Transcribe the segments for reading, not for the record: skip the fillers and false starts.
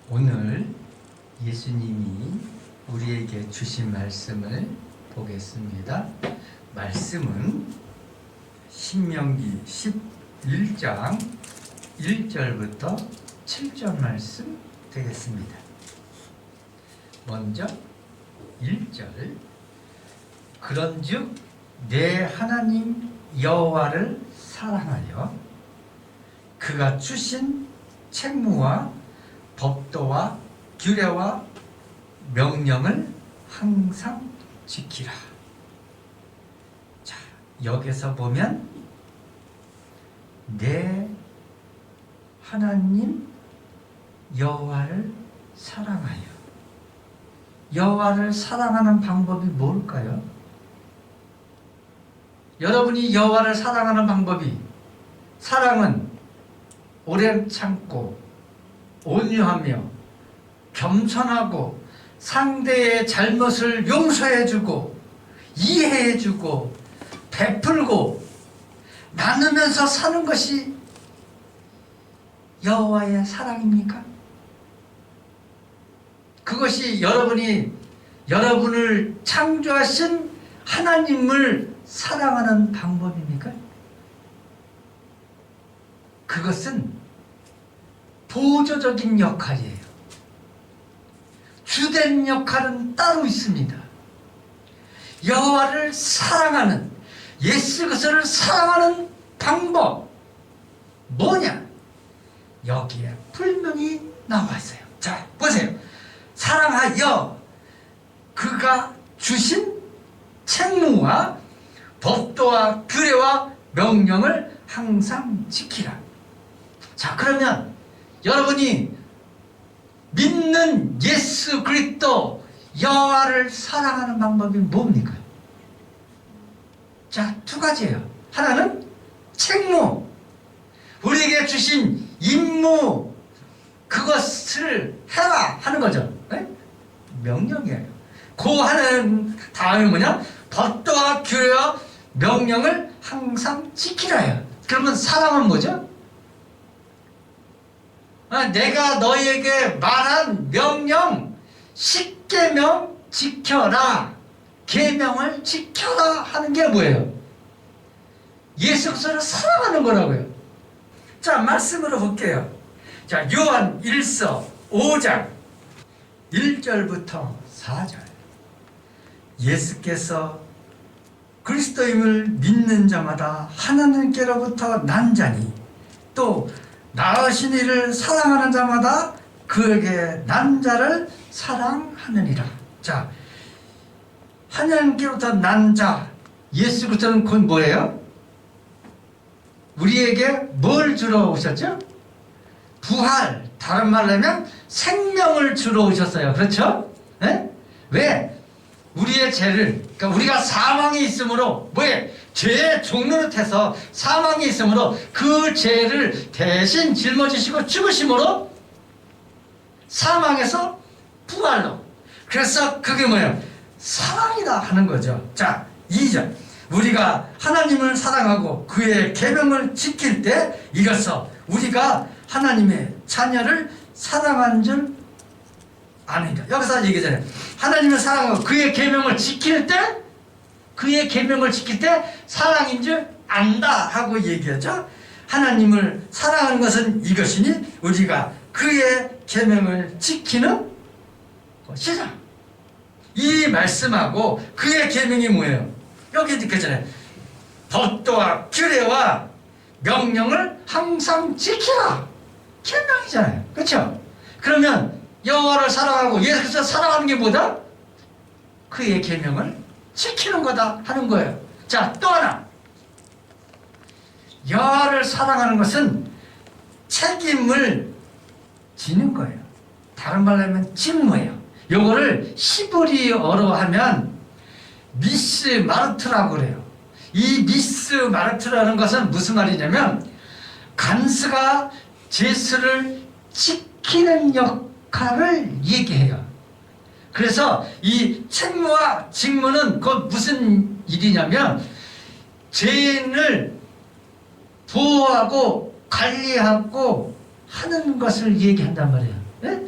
오늘 예수님이 우리에게 주신 말씀을 보겠습니다. 말씀은 신명기 11장 1절부터 7절 말씀 되겠습니다. 먼저 1절, 그런즉 내 하나님 여호와를 사랑하여 그가 주신 책무와 법도와 규례와 명령을 항상 지키라. 자, 여기서 보면 내 하나님 여호와를 사랑하여, 여호와를 사랑하는 방법이 뭘까요? 여러분이 여호와를 사랑하는 방법이, 사랑은 오래 참고 온유하며 겸손하고 상대의 잘못을 용서해주고 이해해주고 베풀고 나누면서 사는 것이 여호와의 사랑입니까? 그것이 여러분을 창조하신 하나님을 사랑하는 방법입니까? 그것은 보조적인 역할이에요. 주된 역할은 따로 있습니다. 여호와를 사랑하는, 예수 그리스도를 사랑하는 방법 뭐냐? 여기에 분명히 나와 있어요. 자, 보세요. 사랑하여 그가 주신 책무와 법도와 규례와 명령을 항상 지키라. 자, 그러면 여러분이 믿는 예수 그리스도 여호와를 사랑하는 방법이 뭡니까? 자, 두 가지예요. 하나는 책무, 우리에게 주신 임무, 그것을 해라 하는 거죠. 네? 명령이에요. 그 하는 다음에 뭐냐? 법도와 규례와 명령을 항상 지키라요. 그러면 사랑은 뭐죠? 내가 너희에게 말한 명령, 10계명 지켜라, 계명을 지켜라 하는 게 뭐예요? 예수 그리스도를 사랑하는 거라고요. 자, 말씀으로 볼게요. 자, 요한 1서 5장 1절부터 4절. 예수께서 그리스도임을 믿는 자마다 하나님께로부터 난 자니, 또 나으신 이를 사랑하는 자마다 그에게 난 자를 사랑하느니라. 자, 하나님께로부터 난 자, 예수 그리스도는 곧 뭐예요? 우리에게 뭘 주러 오셨죠? 부활, 다른 말로 하면 생명을 주러 오셨어요. 그렇죠? 네? 왜? 우리의 죄를, 그러니까 우리가 사망이 있으므로, 뭐에? 죄의 종노릇해서 사망이 있으므로 그 죄를 대신 짊어지시고 죽으심으로 사망에서 부활로. 그래서 그게 뭐예요? 사랑이다 하는 거죠. 자, 2절. 우리가 하나님을 사랑하고 그의 계명을 지킬 때 이로써 우리가 하나님의 자녀를 사랑한 줄 아니까. 여기서 얘기잖아요. 하나님을 사랑하고 그의 계명을 지킬 때, 그의 계명을 지킬 때 사랑인 줄 안다 하고 얘기하죠. 하나님을 사랑하는 것은 이것이니 우리가 그의 계명을 지키는 것이다. 이 말씀하고 그의 계명이 뭐예요? 여기 있잖아요. 법도와 규례와 명령을 항상 지키라. 계명이잖아요. 그렇죠? 그러면 여호와를 사랑하고 예수 그리스도를 사랑하는 게 뭐다? 그의 계명을 지키는 거다 하는 거예요. 자, 또 하나. 여호와를 사랑하는 것은 책임을 지는 거예요. 다른 말로 하면 직무예요. 요거를 히브리어로 하면 미스 마르트라고 그래요. 이 미스 마르트라는 것은 무슨 말이냐면 간수가 제수를 지키는 역할을 얘기해요. 그래서 이 책무와 직무는 그 무슨 일이냐면 죄인을 보호하고 관리하고 하는 것을 얘기한단 말이에요. 네?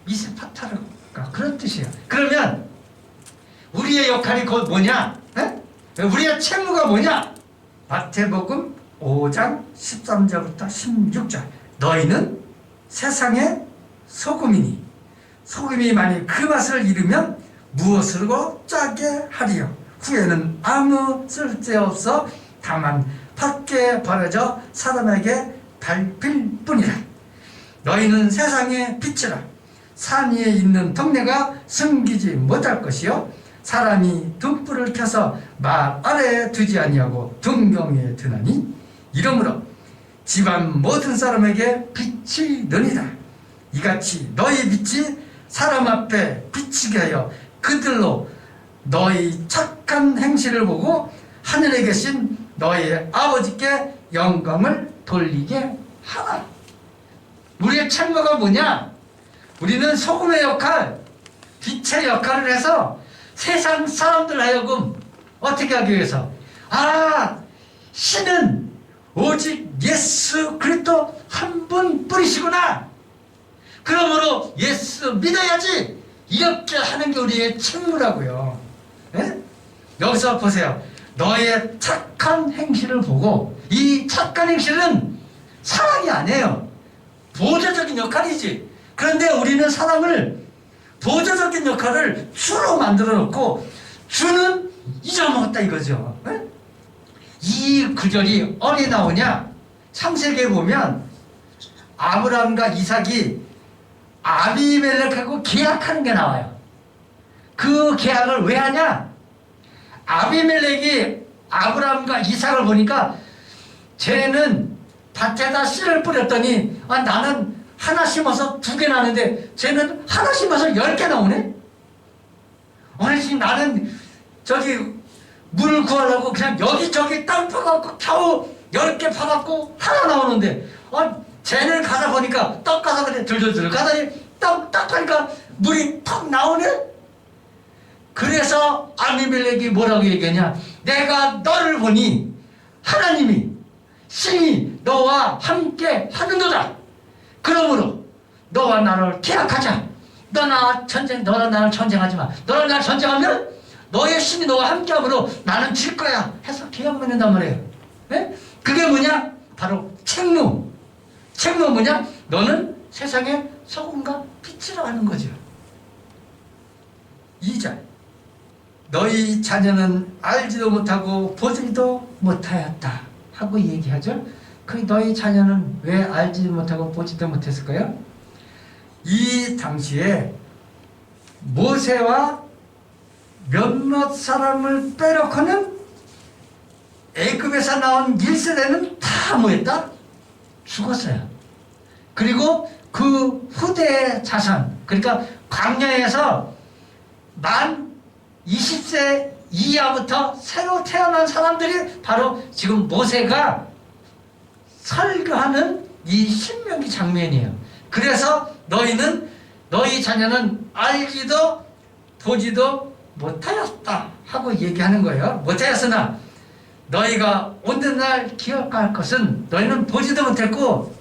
이스파타르가 그런 뜻이에요. 그러면 우리의 역할이 곧 뭐냐? 에? 우리의 책무가 뭐냐? 마태복음 5장 13절부터 16절. 너희는 세상의 소금이니 소금이 만일 그 맛을 잃으면 무엇으로 짜게 하리요? 후에는 아무 쓸데없어 다만 밖에 버려져 사람에게 밟힐 뿐이라. 너희는 세상의 빛이라. 산 위에 있는 동네가 숨기지 못할 것이요 사람이 등불을 켜서 말 아래에 두지 아니하고 등경에 두나니 이러므로 집안 모든 사람에게 빛이 느니라. 이같이 너희 빛이 사람 앞에 비치게 하여 그들로 너희 착한 행실을 보고 하늘에 계신 너희 아버지께 영광을 돌리게 하라. 우리의 책무가 뭐냐? 우리는 소금의 역할, 빛의 역할을 해서 세상 사람들 하여금 어떻게 하기 위해서 신은 오직 예수 그리스도 한 분뿐이시구나. 그러므로 예수 믿어야지. 이렇게 하는 게 우리의 책무라고요. 네? 여기서 보세요. 너의 착한 행실을 보고 이 착한 행실은 사랑이 아니에요. 보조적인 역할이지. 그런데 우리는 사랑을 보조적인 역할을 주로 만들어 놓고 주는 잊어먹었다 이거죠. 네? 이 구절이 어디 나오냐? 창세기에 보면 아브라함과 이삭이 아비멜렉하고 계약하는 게 나와요. 그 계약을 왜 하냐? 아비멜렉이 아브라함과 이삭을 보니까 쟤는 밭에다 씨를 뿌렸더니 나는 하나 심어서 2개 나는데 쟤는 하나 심어서 10개 나오네? 아니 지금 나는 저기 물을 구하려고 그냥 여기저기 땅 파갖고 겨우 10개 파갖고 하나 나오는데 쟤는 가다 보니까 떡 가서 그래 들들들 가더니 떡 하니까 물이 턱 나오네? 그래서 아비멜렉이 뭐라고 얘기하냐? 내가 너를 보니 하나님이 신이 너와 함께 하는도다. 그러므로 너와 나를 계약하자. 너랑 나를 전쟁하지 마. 너랑 나를 전쟁하면 너의 신이 너와 함께하므로 나는 질 거야 해서 계약 맺는단 말이에요. 네? 그게 뭐냐? 바로 책무. 책무 뭐냐? 너는 세상의 소금과 빛이라 하는 거죠. 2절. 너희 자녀는 알지도 못하고 보지도 못하였다 하고 얘기하죠. 그 너희 자녀는 왜 알지 못하고 보지도 못했을까요? 이 당시에 모세와 몇몇 사람을 빼놓고는 애굽에서 나온 1세대는 다 뭐했다? 죽었어요. 그리고 그 후대의 자손, 그러니까 광야에서 만 20세 이하부터 새로 태어난 사람들이 바로 지금 모세가 설교하는 이 신명기 장면이에요. 그래서 너희 자녀는 알지도 보지도 못하였다 하고 얘기하는 거예요. 못하였으나 너희가 오늘날 기억할 것은 너희는 보지도 못했고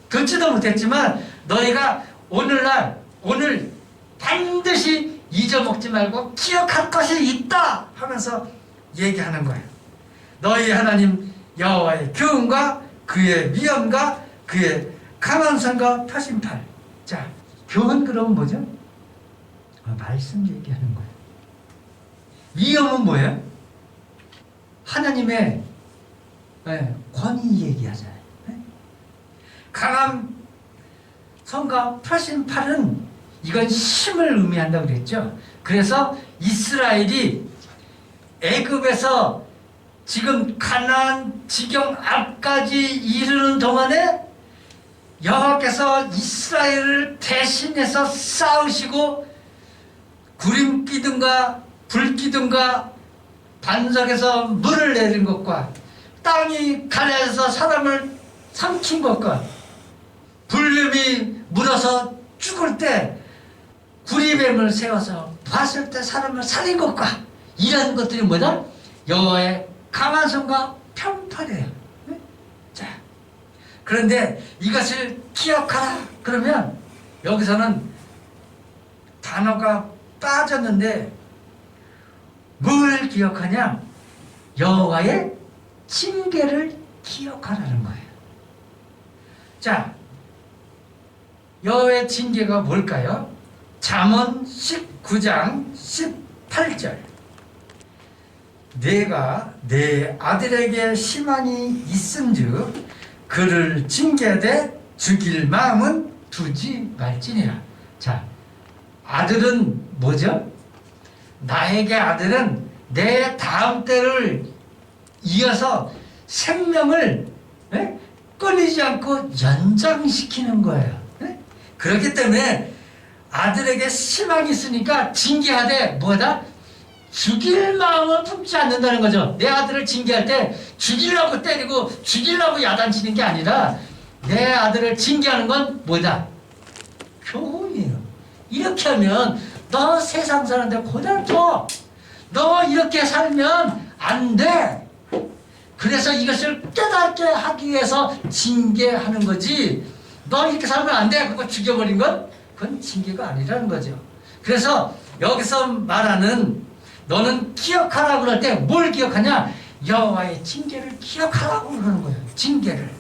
듣지도 못했지만 너희가 오늘 반드시 잊어먹지 말고 기억할 것이 있다 하면서 얘기하는 거예요. 너희 하나님 여호와의 교훈과 그의 위엄과 그의 강한성과 표심팔. 자, 교훈 그러면 뭐죠? 말씀 얘기하는 거예요. 위엄은 뭐예요? 하나님의 권위 얘기하잖아요. 강한 성과 표심팔은 이건 힘을 의미한다고 그랬죠. 그래서 이스라엘이 애굽에서 지금 가나안 지경 앞까지 이르는 동안에 여호와께서 이스라엘을 대신해서 싸우시고 구름 기둥과 불 기둥과 반석에서 물을 내린 것과 땅이 가려져서 사람을 삼킨 것과 불뱀이 물어서 죽을 때 구리뱀을 세워서 봤을 때 사람을 살린 것과 이런 것들이 뭐다? 여호와의 강한 손과 편팔이에요. 자, 그런데 이것을 기억하라 그러면 여기서는 단어가 빠졌는데 뭘 기억하냐? 여호와의 징계를 기억하라는 거예요. 자, 여호와의 징계가 뭘까요? 잠언 19장 18절. 내가 내 아들에게 희망이 있은즉 그를 징계하되 죽일 마음은 두지 말지니라. 자, 아들은 뭐죠? 나에게 아들은 내 다음 때를 이어서 생명을 끊이지 않고 연장시키는 거예요. 그렇기 때문에 아들에게 희망이 있으니까 징계하되 뭐다? 죽일 마음은 품지 않는다는 거죠. 내 아들을 징계할 때 죽이려고 때리고 죽이려고 야단치는 게 아니라 내 아들을 징계하는 건 뭐다? 교훈이에요. 이렇게 하면 너 세상 사는데 고달퍼. 너 이렇게 살면 안 돼. 그래서 이것을 깨닫게 하기 위해서 징계하는 거지. 너 이렇게 살면 안 돼. 그거 죽여버린 건 그건 징계가 아니라는 거죠. 그래서 여기서 말하는 너는 기억하라고 그럴 때 뭘 기억하냐? 여호와의 징계를 기억하라고 그러는 거예요. 징계를.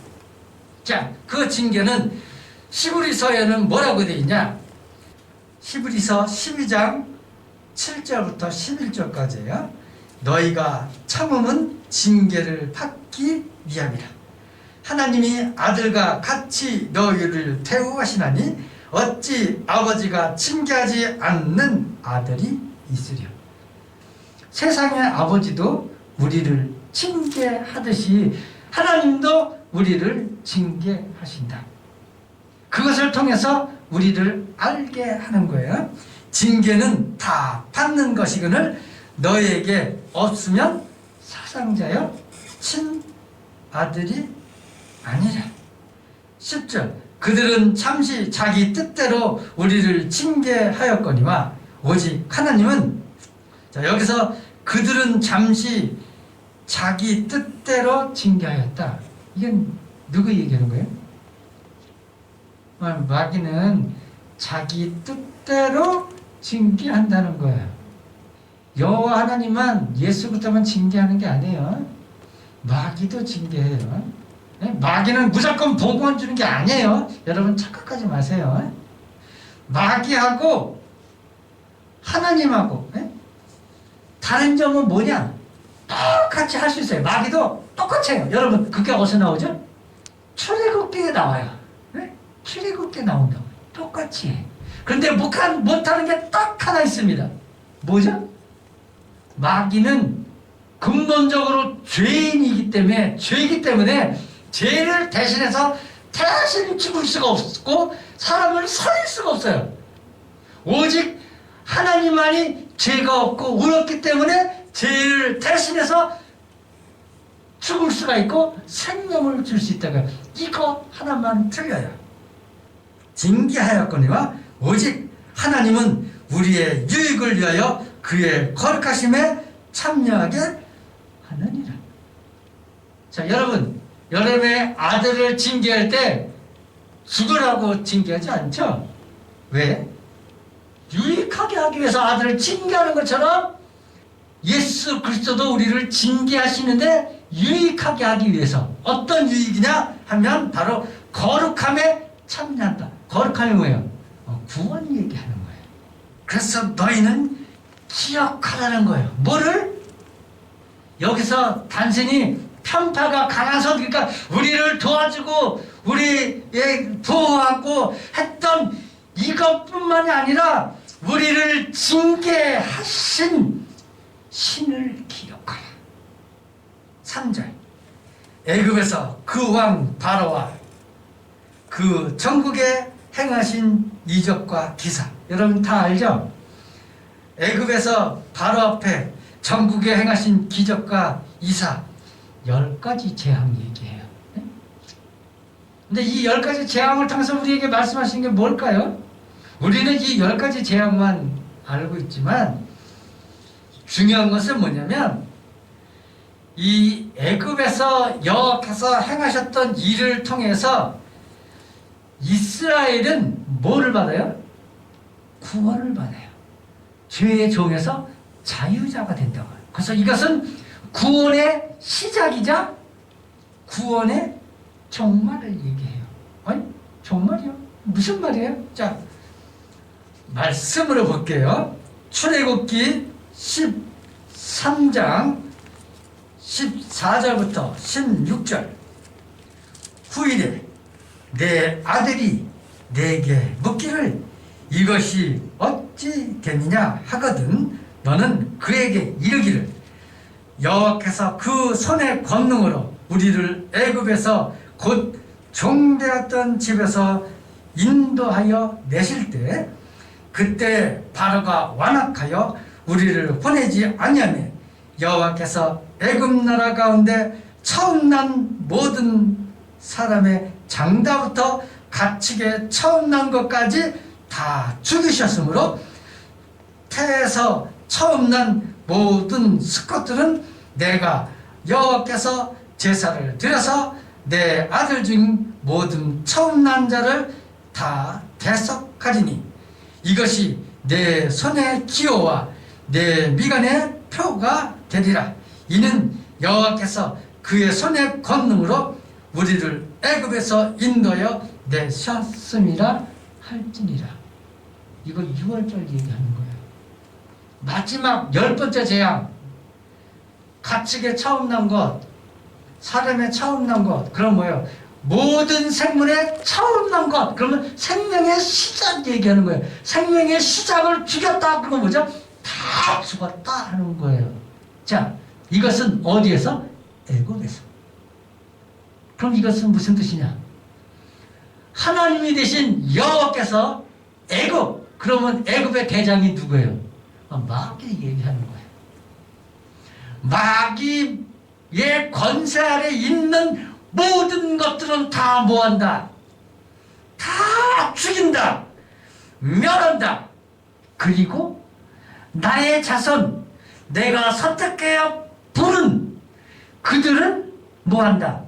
자, 그 징계는 히브리서에는 뭐라고 되어 있냐? 히브리서 12장 7절부터 11절까지예요. 너희가 참음은 징계를 받기 위함이라. 하나님이 아들과 같이 너희를 대우하시나니 어찌 아버지가 징계하지 않는 아들이 있으랴. 세상의 아버지도 우리를 징계하듯이 하나님도 우리를 징계하신다. 그것을 통해서 우리를 알게 하는 거예요. 징계는 다 받는 것이거늘 너희에게 없으면 사상자여 친아들이 아니라. 10절 그들은 잠시 자기 뜻대로 우리를 징계하였거니와 오직 하나님은, 자, 여기서 그들은 잠시 자기 뜻대로 징계하였다. 이건 누구 얘기하는 거예요? 마귀는 자기 뜻대로 징계한다는 거예요. 여호와 하나님만 예수부터만 징계하는 게 아니에요. 마귀도 징계해요. 마귀는 무조건 복만 주는 게 아니에요. 여러분 착각하지 마세요. 마귀하고 하나님하고 다른 점은 뭐냐? 똑같이 할 수 있어요. 마귀도 똑같이 해요. 여러분 그게 어디서 나오죠? 출애굽기에 나와요. 출애굽기에 나온다고. 똑같이 해. 그런데 못하는 게 딱 하나 있습니다. 뭐죠? 마귀는 근본적으로 죄이기 때문에 죄를 대신해서 대신 죽을 수가 없고 사람을 살릴 수가 없어요. 오직 하나님만이 죄가 없고 의롭기 때문에 죄를 대신해서 죽을 수가 있고 생명을 줄 수 있다고요. 이거 하나만 틀려요. 징계하였거니와 오직 하나님은 우리의 유익을 위하여 그의 거룩하심에 참여하게 하느니라. 자, 여러분의 아들을 징계할 때 죽으라고 징계하지 않죠? 왜? 유익하게 하기 위해서 아들을 징계하는 것처럼 예수 그리스도도 우리를 징계하시는데 유익하게 하기 위해서. 어떤 유익이냐 하면 바로 거룩함에 참여한다. 거룩함이 뭐예요? 구원 얘기하는 거예요. 그래서 너희는 기억하라는 거예요. 뭐를? 여기서 단순히 편파가 강해서, 그러니까 우리를 도와주고 우리의 보호하고 했던 이것뿐만이 아니라 우리를 징계하신 신을 기억하라. 3절 애굽에서 그 왕 바로와 그 전국에 행하신 이적과 기사. 여러분 다 알죠? 애굽에서 바로 앞에 전국에 행하신 기적과 이사 10가지 재앙 얘기해요. 근데 이 10가지 재앙을 통해서 우리에게 말씀하시는 게 뭘까요? 우리는 이 10가지 재앙만 알고 있지만 중요한 것은 뭐냐면 이 애굽에서 여호와께서 행하셨던 일을 통해서 이스라엘은 뭐를 받아요? 구원을 받아요. 죄의 종에서 자유자가 된다고 해요. 그래서 이것은 구원의 시작이자 구원의 종말을 얘기해요. 아니, 종말이요? 무슨 말이에요? 자, 말씀으로 볼게요. 출애굽기 13장 14절부터 16절. 후일에 내 아들이 내게 묻기를 이것이 어찌 되느냐 하거든 너는 그에게 이르기를 여호와께서 그 손의 권능으로 우리를 애굽에서 곧 종되었던 집에서 인도하여 내실 때 그때 바로가 완악하여 우리를 보내지 아니하며 여호와께서 애굽 나라 가운데 처음 난 모든 사람의 장자부터 가축에 처음 난 것까지 다 죽이셨으므로 태에서 처음 난 모든 수컷들은 내가 여호와께서 제사를 드려서 내 아들 중 모든 처음 난 자를 다 대속하리니 이것이 내 손의 기호와 내 미간의 표가 되리라. 이는 여호와께서 그의 손의 권능으로 우리를 애굽에서 인도하여 내셨음이라 할지니라. 이거 6월절 얘기하는 거예요. 마지막 10번째 재앙, 가축에 처음 난 것, 사람의 처음 난 것, 그럼 뭐예요? 모든 생물의 처음 난 것. 그러면 생명의 시작 얘기하는 거예요. 생명의 시작을 죽였다. 그거 뭐죠? 다 죽었다 하는 거예요. 자, 이것은 어디에서? 애굽에서. 그럼 이것은 무슨 뜻이냐? 하나님이 되신 여호와께서 애굽, 그러면 애굽의 대장이 누구예요? 마귀 얘기하는 거예요. 마귀의 권세 아래 있는 모든 것들은 다 뭐한다? 다 죽인다. 멸한다. 그리고 나의 자손, 내가 선택하여 부른 그들은 뭐한다?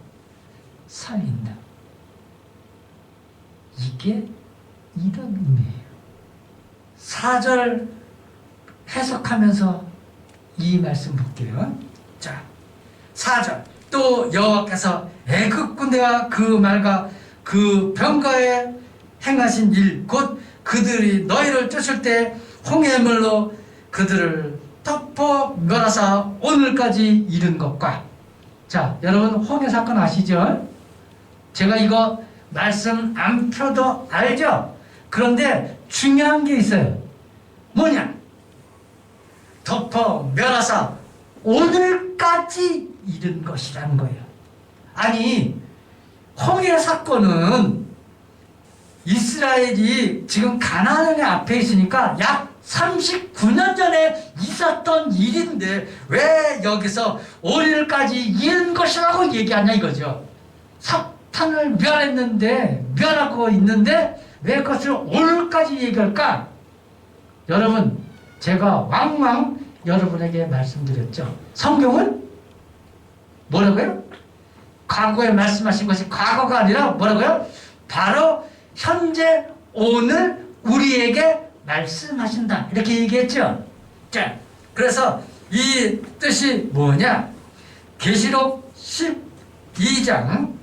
살린다. 이게 이런 의미예요. 4절 해석하면서 이 말씀 볼게요. 자, 4절. 또 여호와께서 애굽 군대와 그 말과 그 병거에 행하신 일, 곧 그들이 너희를 쫓을 때 홍해물로 그들을 덮어 멸하사 오늘까지 이른 것과. 자, 여러분 홍해 사건 아시죠? 제가 이거 말씀 안 펴도 알죠? 그런데 중요한 게 있어요. 뭐냐? 덮어 멸하사 오늘까지 이른 것이라는 거예요. 아니, 홍해 사건은 이스라엘이 지금 가나안의 앞에 있으니까 약 39년 전에 있었던 일인데 왜 여기서 오늘까지 이른 것이라고 얘기하냐 이거죠. 석탄을 멸했는데, 멸하고 있는데 왜 그것을 오늘까지 얘기할까? 여러분, 제가 왕왕 여러분에게 말씀드렸죠. 성경은 뭐라고요? 과거에 말씀하신 것이 과거가 아니라 뭐라고요? 바로 현재 오늘 우리에게 말씀하신다. 이렇게 얘기했죠. 자, 그래서 이 뜻이 뭐냐? 계시록 12장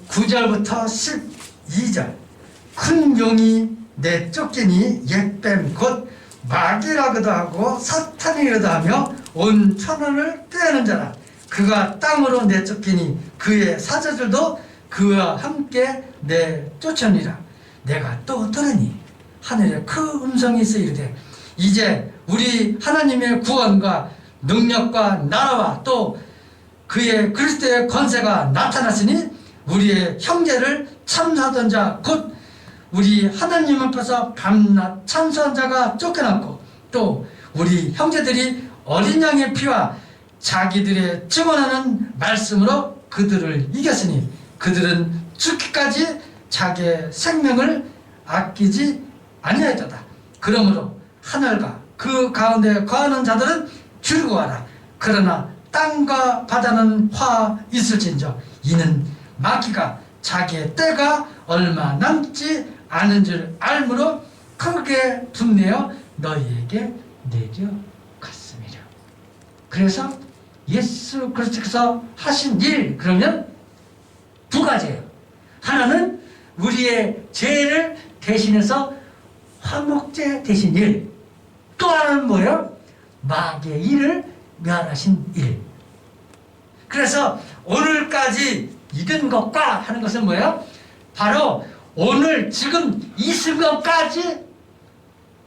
9절부터 12절. 큰 용이 내쫓기니 옛뱀 곧 마귀라고도 하고 사탄이라도 하며 온 천하를 꾀하는 자라. 그가 땅으로 내쫓기니 그의 사자들도 그와 함께 내쫓으니라. 내가 또 들으니 하늘에 큰 음성이 있어 이르되 이제 우리 하나님의 구원과 능력과 나라와 또 그의 그리스도의 권세가 나타났으니 우리의 형제를 참수하던 자 곧 우리 하나님 앞에서 밤낮 참수한 자가 쫓겨났고 또 우리 형제들이 어린 양의 피와 자기들의 증언하는 말씀으로 그들을 이겼으니 그들은 죽기까지 자기의 생명을 아끼지 아니하였다. 그러므로 하늘과 그 가운데 거하는 자들은 즐거워하라. 그러나 땅과 바다는 화 있을진저 이는 마귀가 자기의 때가 얼마 남지 않은 줄 알므로 크게 분내어 너희에게 내려갔음이라. 그래서 예수 그리스도께서 하신 일, 그러면 두 가지예요. 하나는 우리의 죄를 대신해서 화목제 되신 일, 또 하나는 뭐예요? 마귀의 일을 멸하신 일. 그래서 오늘까지 이른 것과 하는 것은 뭐예요? 바로 오늘 지금 이 순간까지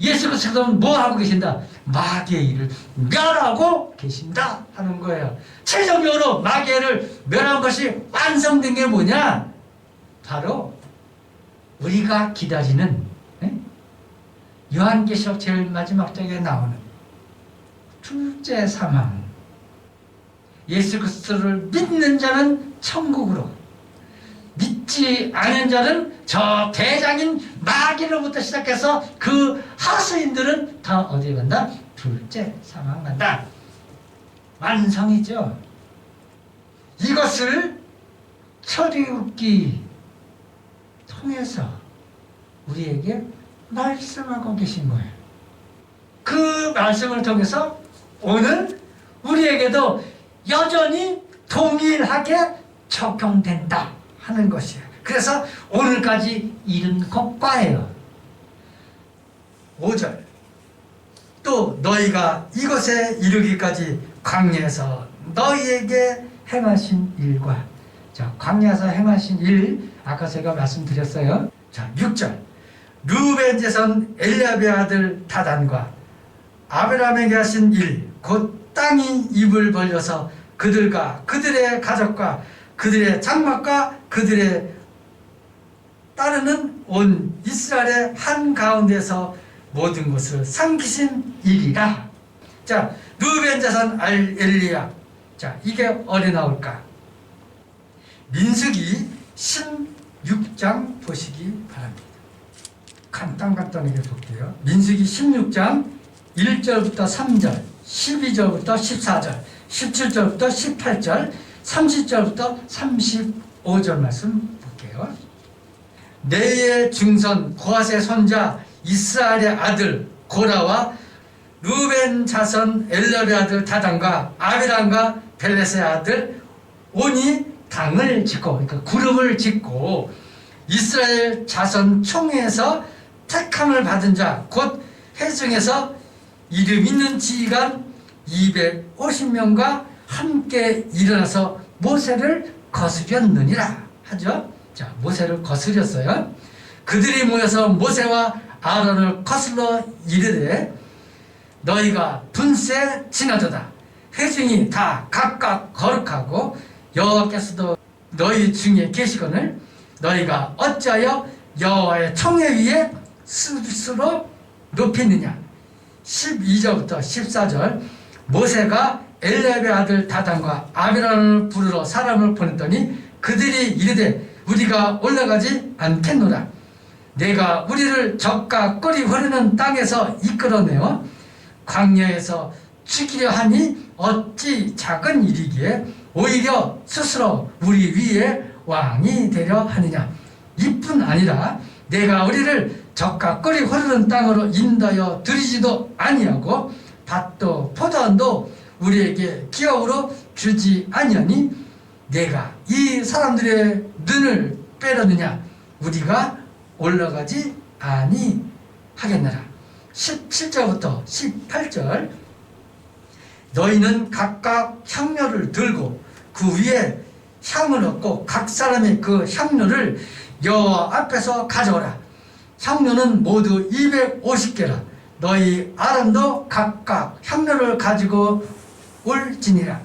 예수 그리스도는 뭐 하고 계신다? 마귀의 일을 멸하고 계신다 하는 거예요. 최종적으로 마귀를 멸한 것이 완성된 게 뭐냐? 바로 우리가 기다리는 요한계시록 제일 마지막 장에 나오는 둘째 사망. 예수 그리스도를 믿는 자는 천국으로, 믿지 않은 자는 저 대장인 마귀로부터 시작해서 그 하수인들은 다 어디에 간다? 둘째 사망 간다. 완성이죠. 이것을 철이웃기 통해서 우리에게 말씀하고 계신 거예요. 그 말씀을 통해서 오늘 우리에게도 여전히 동일하게 적용된다 하는 것이에요. 그래서 오늘까지 이른 것과예요. 5절 또 너희가 이곳에 이르기까지 광야에서 너희에게 행하신 일과, 자, 광야에서 행하신 일 아까 제가 말씀드렸어요. 자, 6절 르우벤 제선 엘리압의 아들 다단과 아브라함에게 하신 일, 곧 땅이 입을 벌려서 그들과 그들의 가족과 그들의 장막과 그들의 따르는 온 이스라엘의 한가운데서 모든 것을 삼키신 일이라. 자, 르우벤 자손 엘리압. 자, 이게 어디 나올까? 민수기 16장 보시기 바랍니다. 간단하게 볼게요. 민수기 16장 1절부터 3절, 12절부터 14절, 17절부터 18절, 30절부터 35절 말씀 볼게요. 네의 중선 고핫의 손자 이스라엘의 아들 고라와 르우벤 자손 엘리압의 아들 다단과 아비람과 벨렛의 아들 온이 당을 짓고, 그러니까 구름을 짓고 이스라엘 자손 총회에서 택함을 받은 자 곧 회중에서 이름 있는 지휘관 250명과 함께 일어나서 모세를 거스렸느니라 하죠. 자, 모세를 거스렸어요. 그들이 모여서 모세와 아론을 거슬러 이르되 너희가 분세 지나도다. 회중이 다 각각 거룩하고 여호와께서도 너희 중에 계시거늘 너희가 어찌하여 여호와의 총회 위에 스스로 높이느냐. 12절부터 14절 모세가 엘리압의 아들 다단과 아비람을 부르러 사람을 보냈더니 그들이 이르되 우리가 올라가지 않겠노라. 내가 우리를 적과 꿀이 흐르는 땅에서 이끌어내어 광야에서 죽이려 하니 어찌 작은 일이기에 오히려 스스로 우리 위에 왕이 되려 하느냐. 이뿐 아니라 내가 우리를 적과 꿀이 흐르는 땅으로 인도하여 들이지도 아니하고 밭도 포도원도 우리에게 기업으로 주지 아니하니 내가 이 사람들의 눈을 빼려느냐. 우리가 올라가지 아니하겠느라. 17절부터 18절 너희는 각각 향료를 들고 그 위에 향을 얻고 각 사람의 그 향료를 여호와 앞에서 가져오라. 향료는 모두 250개라. 너희 아론도 각각 향료를 가지고 올지니라.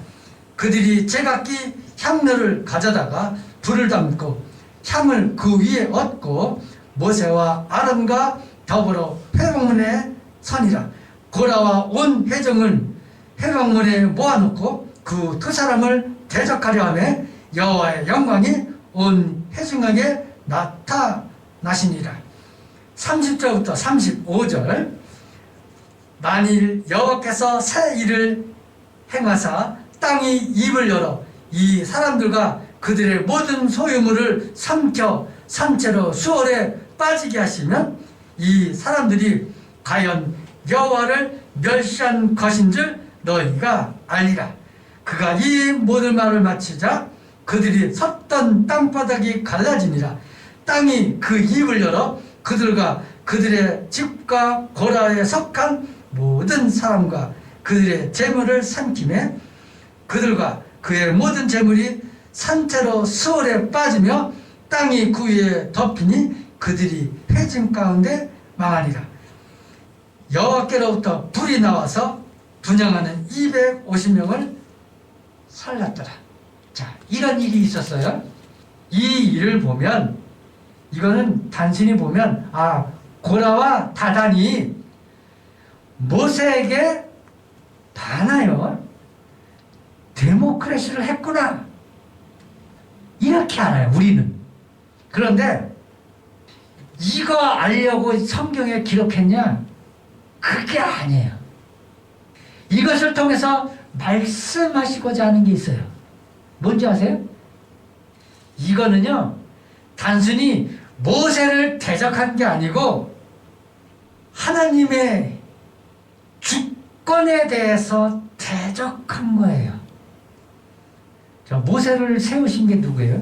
그들이 제각기 향료를 가져다가 불을 담고 향을 그 위에 얻고 모세와 아론과 더불어 회막문에 서니라. 고라와 온 회중을 회막문에 모아놓고 그 두 사람을 대적하려 하며 여호와의 영광이 온 회중에게 나타나시니라. 30절부터 35절 만일 여호와께서 새 일을 행하사 땅이 입을 열어 이 사람들과 그들의 모든 소유물을 삼켜 산채로 수월에 빠지게 하시면 이 사람들이 과연 여호와를 멸시한 것인 줄 너희가 알리라. 그가 이 모든 말을 마치자 그들이 섰던 땅바닥이 갈라지니라. 땅이 그 입을 열어 그들과 그들의 집과 고라에 속한 모든 사람과 그들의 재물을 삼키매 그들과 그의 모든 재물이 산채로 수월에 빠지며 땅이 그 위에 덮이니 그들이 회진 가운데 망하니라. 여호와께로부터 불이 나와서 분향하는 250명을 살랐더라. 자, 이런 일이 있었어요. 이 일을 보면 이거는 단순히 보면 고라와 다단이 모세에게 반하여 데모크라시를 했구나 이렇게 알아요, 우리는. 그런데 이거 알려고 성경에 기록했냐? 그게 아니에요. 이것을 통해서 말씀하시고자 하는 게 있어요. 뭔지 아세요? 이거는요, 단순히 모세를 대적한 게 아니고 하나님의 주권에 대해서 대적한 거예요. 자, 모세를 세우신 게 누구예요?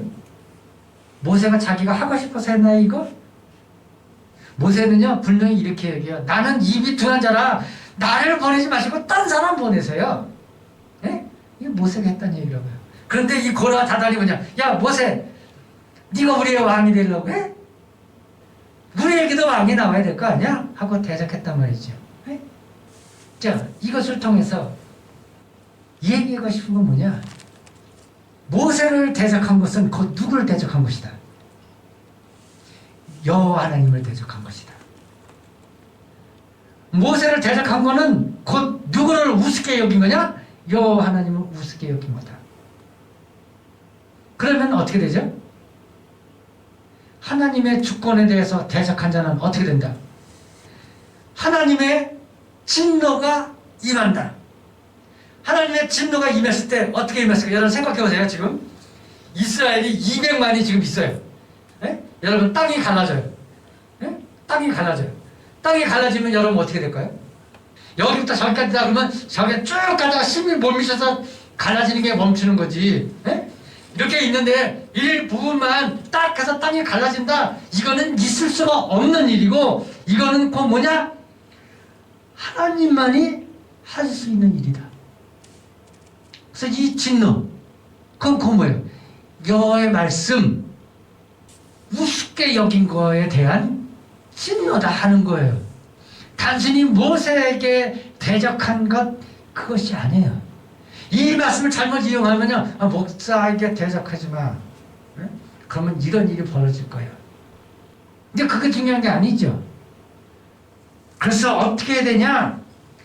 모세가 자기가 하고 싶어서 했나요, 이거? 모세는요, 분명히 이렇게 얘기해요. 나는 입이 둔한 자라 나를 보내지 마시고 딴 사람 보내세요. 예? 이게 모세가 했다는 얘기라고요. 그런데 이 고라 다단이 뭐냐? 야, 모세, 네가 우리의 왕이 되려고 해? 우리에게도 왕이 나와야 될 거 아니야? 하고 대적했단 말이죠. 예? 자, 이것을 통해서 얘기하고 싶은 건 뭐냐? 모세를 대적한 것은 곧 누구를 대적한 것이다? 여호와 하나님을 대적한 것이다. 모세를 대적한 것은 곧 누구를 우습게 여긴 거냐? 여호와 하나님을 우습게 여긴 거다. 그러면 어떻게 되죠? 하나님의 주권에 대해서 대적한 자는 어떻게 된다? 하나님의 진노가 임한다. 하나님의 진노가 임했을 때 어떻게 임했을까? 여러분 생각해 보세요. 지금 이스라엘이 200만이 지금 있어요. 예? 여러분 땅이 갈라져요. 예? 땅이 갈라져요. 땅이 갈라지면 여러분 어떻게 될까요? 여기부터 저기까지다 그러면 저기 쭉 가다가 힘이 못 미쳐서 갈라지는 게 멈추는 거지. 예? 이렇게 있는데 일부분만 딱 해서 땅이 갈라진다. 이거는 있을 수가 없는 일이고 이거는 곧 뭐냐? 하나님만이 할 수 있는 일이다. 그래서 이 진노, 그건 뭐예요? 여호와의 말씀, 우습게 여긴 거에 대한 진노다 하는 거예요. 단순히 모세에게 대적한 것, 그것이 아니에요. 이 말씀을 잘못 이용하면요, 목사에게 대적하지 마. 그러면 이런 일이 벌어질 거예요. 근데 그게 중요한 게 아니죠. 그래서 어떻게 해야 되냐?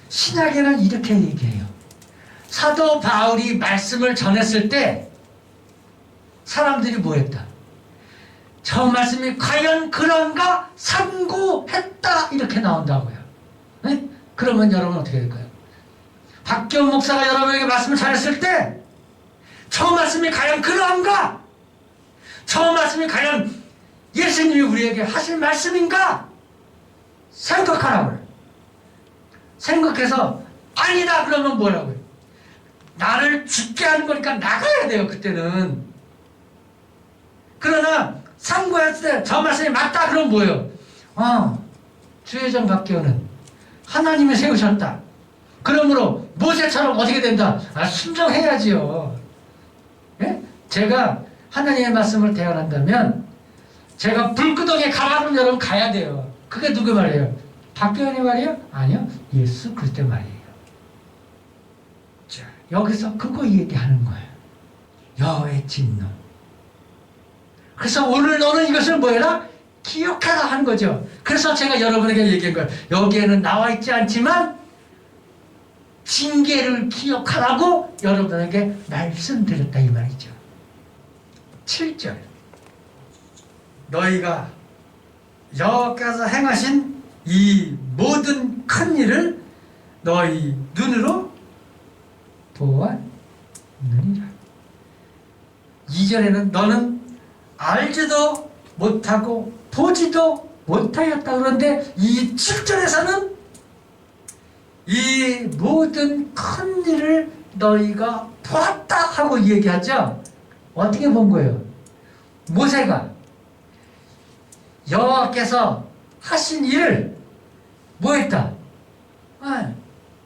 신약에는 이렇게 얘기해요. 사도 바울이 말씀을 전했을 때 사람들이 뭐 했다? 저 말씀이 과연 그런가? 상고했다 이렇게 나온다고요. 네? 그러면 여러분 어떻게 될까요? 박기원 목사가 여러분에게 말씀을 전했을 때 저 말씀이 과연 그런가? 저 말씀이 과연 예수님이 우리에게 하실 말씀인가? 생각하라고요. 생각해서 아니다 그러면 뭐라고요? 나를 죽게 하는 거니까 나가야 돼요. 그때는. 그러나 상고했을 때 저 말씀이 맞다 그러면 뭐예요? 주회장 박기원은 하나님이 세우셨다. 그러므로 모세처럼 어떻게 된다? 순종해야지요. 예? 제가 하나님의 말씀을 대언한다면 제가 불구덩이에 가라 그러면 여러분 가야 돼요. 그게 누구 말이에요? 박기원이 말이에요? 아니요. 예수 그리스도 말이에요. 자, 여기서 그거 얘기하는 거예요. 여호와의 진노. 그래서 오늘 너는 이것을 뭐해라? 기억하라 하는 거죠. 그래서 제가 여러분에게 얘기한 거예요. 여기에는 나와 있지 않지만 징계를 기억하라고 여러분에게 말씀드렸다 이 말이죠. 7절 너희가 여호와께서 행하신 이 모든 큰 일을 너희 눈으로 보았느니라. 2절에는 너는 알지도 못하고 보지도 못하였다. 그런데 이 7절에서는 이 모든 큰 일을 너희가 보았다 하고 얘기하죠. 어떻게 본 거예요? 모세가 여호와께서 하신 일을 뭐 했다?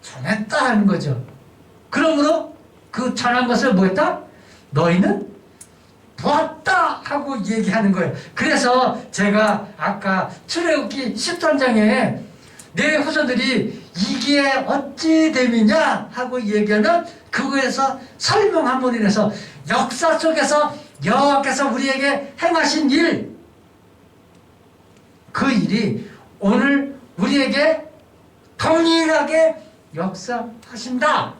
전했다 하는 거죠. 그러므로 그 전한 것을 뭐 했다? 너희는 보았다 하고 얘기하는 거예요. 그래서 제가 아까 출애굽기 13장에 내 후손들이 이게 어찌 됨이냐 하고 얘기하면 그거에서 설명 한 번이라서 역사 속에서 여호와께서 우리에게 행하신 일, 그 일이 오늘 우리에게 동일하게 역사하신다.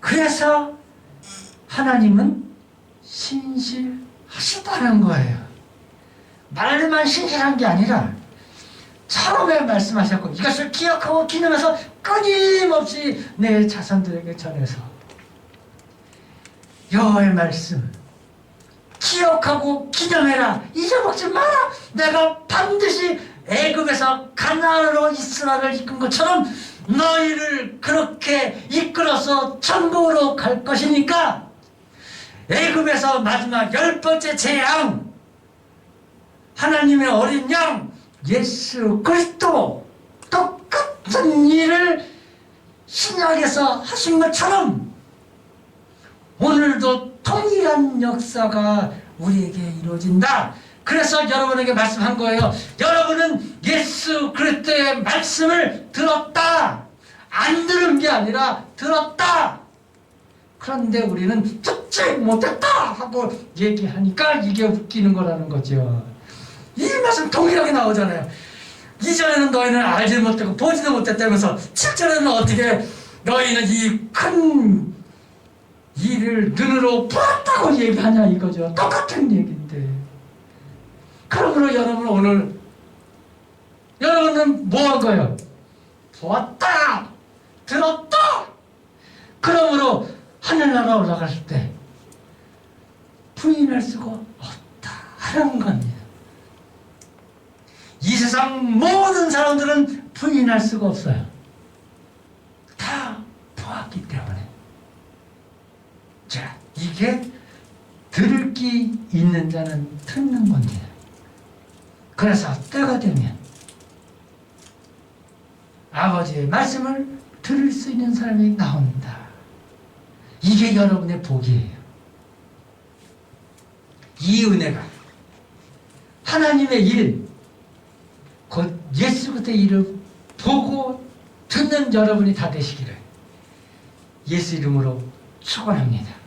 그래서 하나님은 신실하시다는 거예요. 말만 신실한 게 아니라 처음에 말씀하셨고 이것을 기억하고 기념해서 끊임없이 내 자손들에게 전해서 여호와의 말씀 기억하고 기념해라. 잊어먹지 마라. 내가 반드시 애굽에서 가나안으로 이스라엘을 이끈 것처럼 너희를 그렇게 이끌어서 천국으로 갈 것이니까 애굽에서 마지막 10번째 재앙 하나님의 어린 양 예수 그리스도 똑같은 일을 신약에서 하신 것처럼 오늘도 동일한 역사가 우리에게 이루어진다. 그래서 여러분에게 말씀한 거예요. 여러분은 예수 그리스도의 말씀을 들었다. 안 들은 게 아니라 들었다. 그런데 우리는 듣지 못했다 하고 얘기하니까 이게 웃기는 거라는 거죠. 이 말씀 동일하게 나오잖아요. 이전에는 너희는 알지 못하고 보지도 못했다면서 7절에는 어떻게 너희는 이 큰 일을 눈으로 보았다고 얘기하냐 이거죠. 똑같은 얘기인데. 그러므로 여러분 오늘 여러분은 뭐 한 거예요? 보았다, 들었다. 그러므로 하늘나라 올라갔을 때 부인할 수가 없다 하는 겁니다. 이 세상 모든 사람들은 부인할 수가 없어요. 다 보았기 때문에. 자, 이게 들을 귀 있는 자는 듣는 겁니다. 그래서 때가 되면 아버지의 말씀을 들을 수 있는 사람이 나온다. 이게 여러분의 복이에요. 이 은혜가 하나님의 일, 곧 예수 그리스도의 일을 보고 듣는 여러분이 다 되시기를 예수 이름으로 축원합니다.